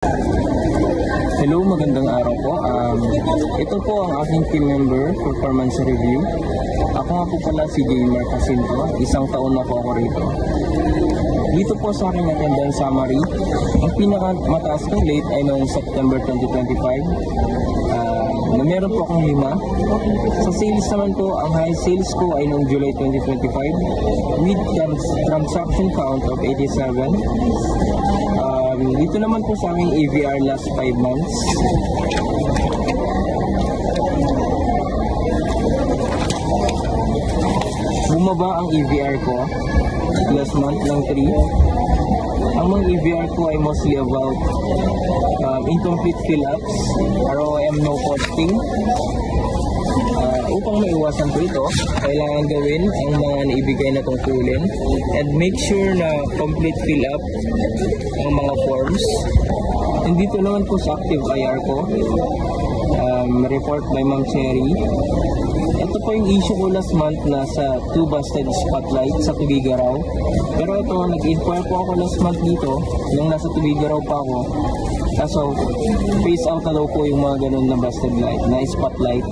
Hello, magandang araw po. Ito po ang aking team member performance review. Ako nga po pala si Gamer Jacinto. Isang taon na po ako rito. Dito po sa aking attendance summary, ang pinakamataas kong rate ay noong September 2025. Na meron po akong 5. Sa sales naman po, ang high sales ko ay noong July 2025 with transaction count of 87. Dito naman po sa aking AVR last 5 months. Bumaba ang AVR ko last month ng 3. Ang mga AVR ko ay mostly about incomplete fill-ups, ROM no posting. Upang maiwasan po ito, kailangan gawin ang mga naibigay na tungkulin and make sure na complete fill-up ang mga forms. And dito naman po sa active IR ko, report by Ma'am Cherry. Ito po yung issue ko last month na sa 2 busted spotlight sa Tubigaraw. Pero ito, nag-inquire po ako last month dito nung nasa Tubigaraw pa ako. Kaso, phase out na daw po yung mga ganun na busted light, na spotlight.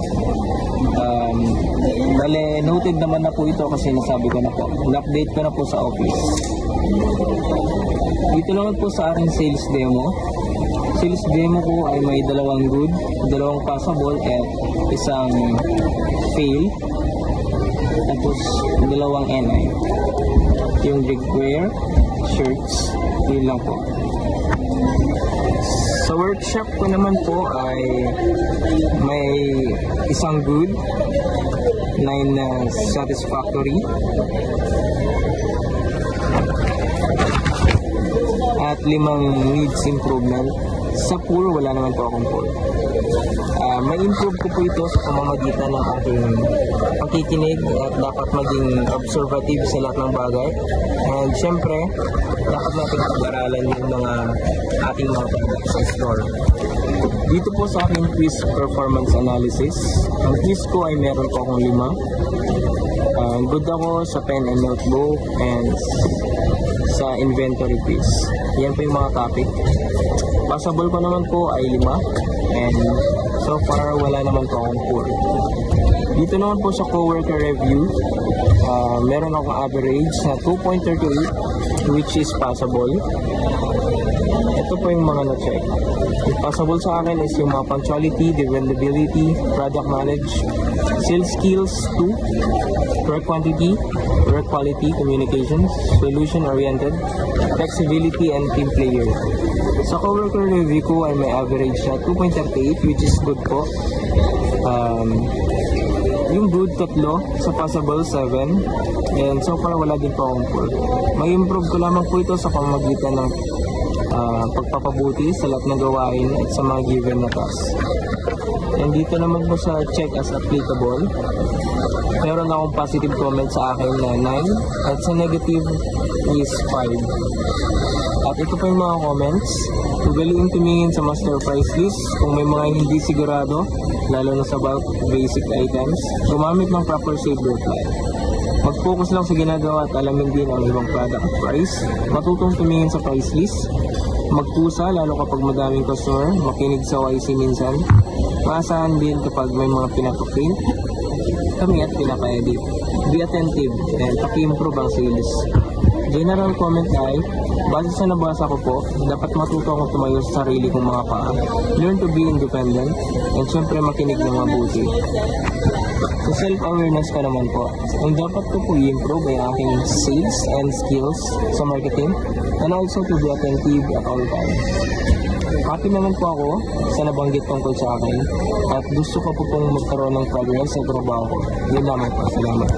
Bale, noted naman na po ito kasi nasabi ko na po. Na-update ko na po sa office. Dito naman po sa aking sales demo. Sales demo ko ay may 2 good, 2 passable at isang fail. Tapos 2 NI. Yung drinkware, shirts, yun lang po. Sa workshop ko naman po ay may isang good, 9 satisfactory, at 5 needs improvement. Sa pool, wala naman po akong pool. May improve ko po ito sa pamamagitan ng ating pakikinig at dapat maging observative sa lahat ng bagay. And syempre, dapat natin pag-aralan yung mga ating mga products sa store. Dito po sa aking quiz performance analysis, ang quiz ko ay meron po akong 5. Good ako sa pen and notebook and sa inventory quiz. Yan po yung mga topic. Passable ko naman po ay 5 and so far wala naman po akong 4. Dito naman po sa coworker review, meron akong average na 2.38 which is passable. Ito po yung mga na-check. Passable sa akin is yung mga punctuality, dependability, product knowledge, sales skills 2, work quantity, work quality, communications, solution-oriented, flexibility, and team player. Sa coworker review ko ay may average na 2.38 which is good po. Yung good 3, sa possible 7, and so far wala din po akong 4. May improve ko lamang po ito sa pamamagitan ng pagpapabuti sa lahat ng gawain at sa mga given na task. And dito naman po sa check as applicable, meron akong positive comment sa akin na 9 at sa negative is 5. At ito pa yung mga comments. Ugaliin tumingin sa master price list kung may mga hindi sigurado, lalo na sa bulk basic items. Gumamit ng proper save reply. Mag-focus lang sa ginagawa at alamin din ang ibang product at price. Matutong tumingin sa price list. Magpusa lalo kapag madaming customer. Makinig sa YC minsan. Maasahan din kapag may mga pinaka-print kami at pinaka-edit. Be attentive and paki-improve ang sales. General comment ay, base sa nabasa ko po, dapat matuto akong tumayo sa sarili kong mga paa. Learn to be independent and syempre makinig ng mabuti. Sa self-awareness ko naman po, ang dapat ko po i-improve ay aking sales and skills sa marketing and also to be attentive at all times. Happy naman po ako sa nabanggit tungkol sa akin at gusto ko po pong magkaroon ng progress sa trabaho ko. Yun lamang po. Salamat.